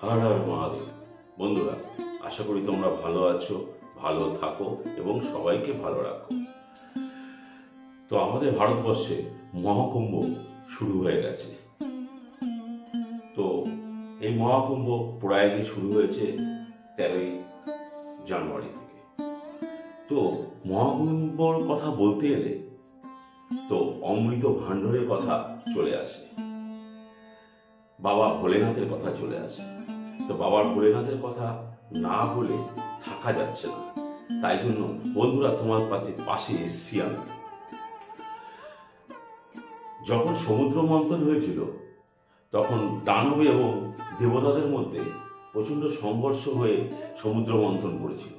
হর হর মহাদেব। বন্ধুরা, আশা করি তোমরা ভালো আছো, ভালো থাকো এবং সবাইকে ভালো রাখো। তো আমাদের ভারতবর্ষে মহাকুম্ভ শুরু হয়ে গেছে। তো এই মহাকুম্ভ প্রয়াগে শুরু হয়েছে 13ই জানুয়ারি থেকে। তো মহাকুম্ভর কথা বলতে এলে তো অমৃত ভাণ্ডারের কথা চলে আসে, বাবা ভোলেনাথের কথা চলে আসে। তো বাবা ভোলেনাথের কথা না বলে থাকা যাচ্ছে না, তাই জন্য বন্ধুরা তোমার পাশে এসছি আমি। যখন সমুদ্র মন্থন হয়েছিল তখন দানব এবং দেবতাদের মধ্যে প্রচন্ড সংঘর্ষ হয়ে সমুদ্র মন্থন করেছিল।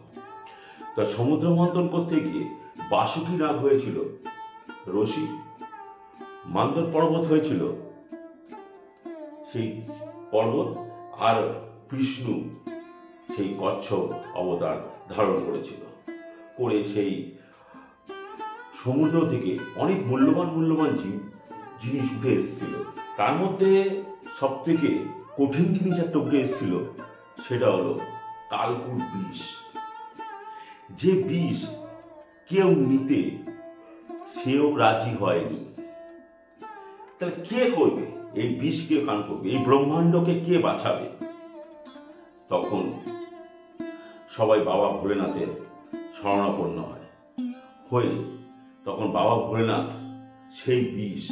তা সমুদ্র মন্থন করতে গিয়ে বাসুকী নাগ হয়েছিল রশি, মান্দর পর্বত হয়েছিল সেই পর্বত, আর বিষ্ণু সেই কচ্ছপ অবতার ধারণ করেছিল। করে সেই সমুদ্র থেকে অনেক মূল্যবান জিনিস উঠে এসেছিল। তার মধ্যে সব থেকে কঠিন জিনিস একটা উঠে এসেছিল, সেটা হলো কালকুট বিষ। যে বিষ কেউ নিতে সেও রাজি হয়নি। তাহলে কে করবে এই বিষ? কে পান করবে? এই ব্রহ্মাণ্ডকে কে বাঁচাবে? তখন সবাই বাবা ভোলেনাথের শরণাপন্ন হয়ে তখন বাবা ভোলেনাথ সেই বিষ,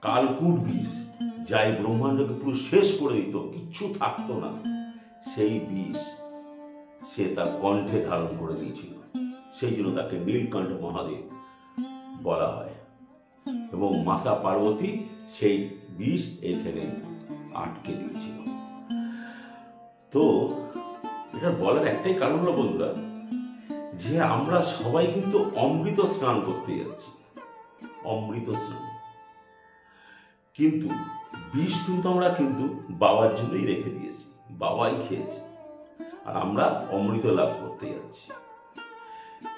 কালকুট বিষ, যাই ব্রহ্মাণ্ডকে পুরো শেষ করে দিত, কিচ্ছু থাকতো না, সেই বিষ সে তার কণ্ঠে ধারণ করে দিয়েছিল। সেই জন্য তাকে নীলকণ্ঠ মহাদেব বলা হয়। এবং মাতা পার্বতী সেই বিষ এখানে আটকে দিয়েছিল। তো এটা বলার একটাই কারণ হলো বন্ধুরা, যে আমরা সবাই কিন্তু অমৃত স্নান করতে যাচ্ছি, অমৃত স্নান। কিন্তু বিষ কিন্তু আমরা কিন্তু বাবার জন্যই রেখে দিয়েছি, বাবাই খেয়েছি, আর আমরা অমৃত লাভ করতে যাচ্ছি।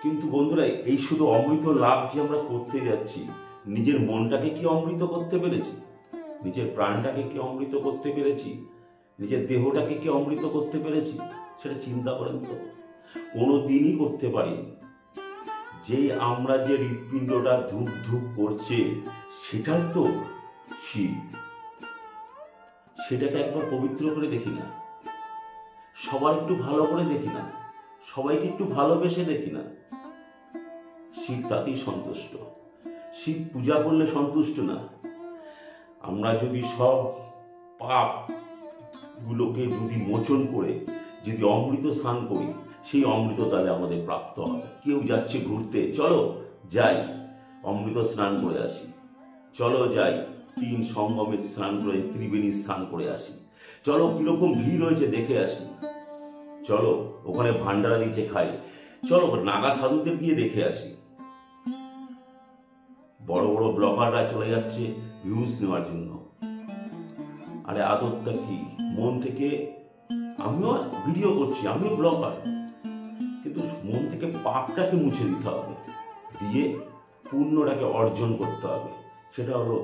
কিন্তু বন্ধুরা, এই শুধু অমৃত লাভ যে আমরা করতে যাচ্ছি, নিজের মনটাকে কি অমৃত করতে পেরেছি? নিজের প্রাণটাকে কি অমৃত করতে পেরেছি? নিজের দেহটাকে কি অমৃত করতে পেরেছি? সেটা চিন্তা করেন তো। কোনোদিনই করতে পারিনি। যে আমরা যে হৃৎপিণ্ডটা ধূপ ধূপ করছে, সেটাই তো শিব। সেটাকে একবার পবিত্র করে দেখি না? সবার একটু ভালো করে দেখি না? সবাইকে একটু ভালোবেসে দেখি না? শিব তাতেই সন্তুষ্ট। শিব পূজা করলে সন্তুষ্ট না। আমরা যদি সব পাপ গুলোকে যদি মোচন করে যদি অমৃত স্নান করি, সেই অমৃত তাহলে আমাদের প্রাপ্ত হবে। কেউ যাচ্ছে ঘুরতে, চলো যাই অমৃত স্নান করে আসি, চলো যাই 3 সঙ্গমের স্নান করে, ত্রিবেণী স্নান করে আসি, চলো কিরকম ভিড় হয়েছে দেখে আসি, চলো ওখানে ভান্ডারা দিচ্ছে খাই, চলো নাগা সাধুদের গিয়ে দেখে আসি। বড় বড় ব্লগাররা চলে যাচ্ছে ভিউজ নেওয়ার জন্য। আরে আদরটা কি? মন থেকে আমিও ভিডিও করছি, আমিও ব্লগার, কিন্তু মন থেকে পাপটাকে মুছে দিতে হবে, দিয়ে পুণ্যটাকে অর্জন করতে হবে। সেটা হলো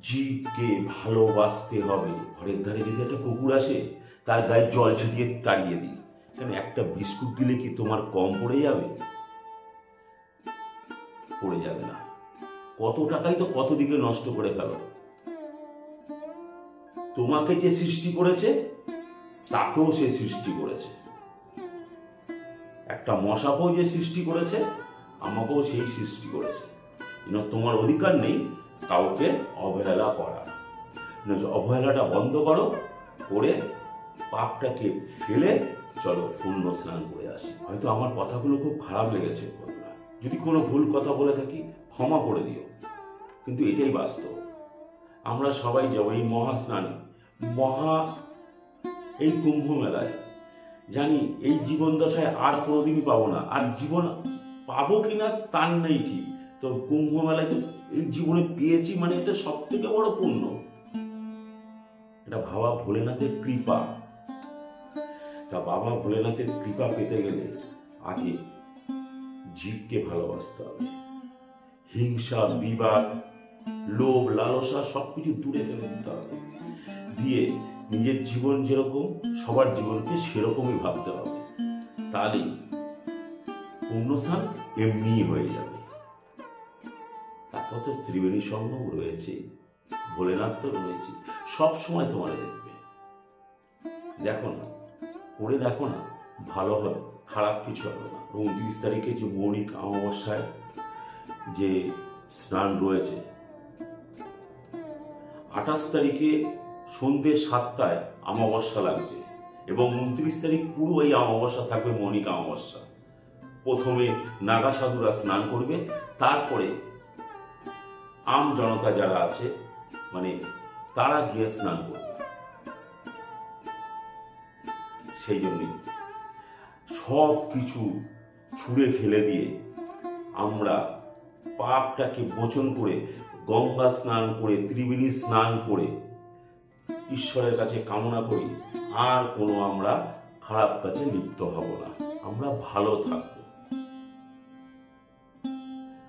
জীবকে ভালোবাসতে হবে। ঘরের ধারে যদি একটা কুকুর আসে, তার গায়ে জল ছিটিয়ে তাড়িয়ে দিই, কেন একটা বিস্কুট দিলে কি তোমার কম পড়ে যাবে? পড়ে যাবে না। কত টাকাই তো কত দিকে নষ্ট করে ফেলো। তোমাকে যে সৃষ্টি করেছে তাকেও সে সৃষ্টি করেছে। একটা মশাকেও যে সৃষ্টি করেছে, আমাকেও সেই সৃষ্টি করেছে। তোমার অধিকার নেই কাউকে অবহেলা করার। অবহেলাটা বন্ধ করো, করে পাপটাকে ফেলে চলো পুণ্য স্নান করে আসি। হয়তো আমার কথাগুলো খুব খারাপ লেগেছে বন্ধুরা, যদি কোনো ভুল কথা বলে থাকি ক্ষমা করে দিও, কিন্তু এটাই বাস্তব। আমরা সবাই যাবো এই মহাস্নানে, এই কুম্ভ মেলায়। জানি এই জীবন দশায় আর কোনোদিনই পাবো না, আর জীবন পাবো কিনা তার নেই ঠিক। তো কুম্ভ মেলায় তো এই জীবনে পেয়েছি, মানে এটা সব থেকে বড় পুণ্য। এটা বাবা ভোলেনাথের কৃপা। তা বাবা ভোলেনাথের কৃপা পেতে গেলে আগে জীবকে ভালোবাসতে হবে। হিংসা, বিবাদ, লোভ, লালসা সবকিছু দূরে ফেলে দিতে হবে। দিয়ে নিজের জীবন যেরকম সবার জীবনকে সেরকমই ভাবতে হবে, তাহলেই পুণ্যস্নান এমনি হয়ে যাবে। তারপর তো ত্রিবেণী সঙ্গম রয়েছে, ভোলেনাথ তো রয়েছে, সব সময় তোমার দেখবে। দেখো না, করে দেখো না, ভালো হবে, খারাপ কিছু হবে না। 29 তারিখে যে মৌলিক অমাবস্যায় যে স্নান রয়েছে, 28 তারিখে সন্ধ্যে 7টায় অমাবস্যা লাগছে, এবং 29 তারিখ পুরো এই অমাবস্যা থাকবে মৌলিক অমাবস্যা। প্রথমে নাগা সাধুরা স্নান করবে, তারপরে আম জনতা যারা আছে মানে তারা গিয়ে স্নান করবে। সেই জন্যই সব কিছু ছুঁড়ে ফেলে দিয়ে আমরা পাপটাকে মোচন করে গঙ্গা স্নান করে ত্রিবেণী স্নান করে ঈশ্বরের কাছে কামনা করি আর কোনো আমরা খারাপ কাজে লিপ্ত হব না, আমরা ভালো থাকব।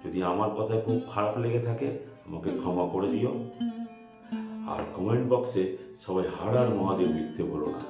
যদি আমার কথায় খুব খারাপ লেগে থাকে আমাকে ক্ষমা করে দিও, আর কমেন্ট বক্সে সবাই হর হর মহাদেব লিখতে বলো না।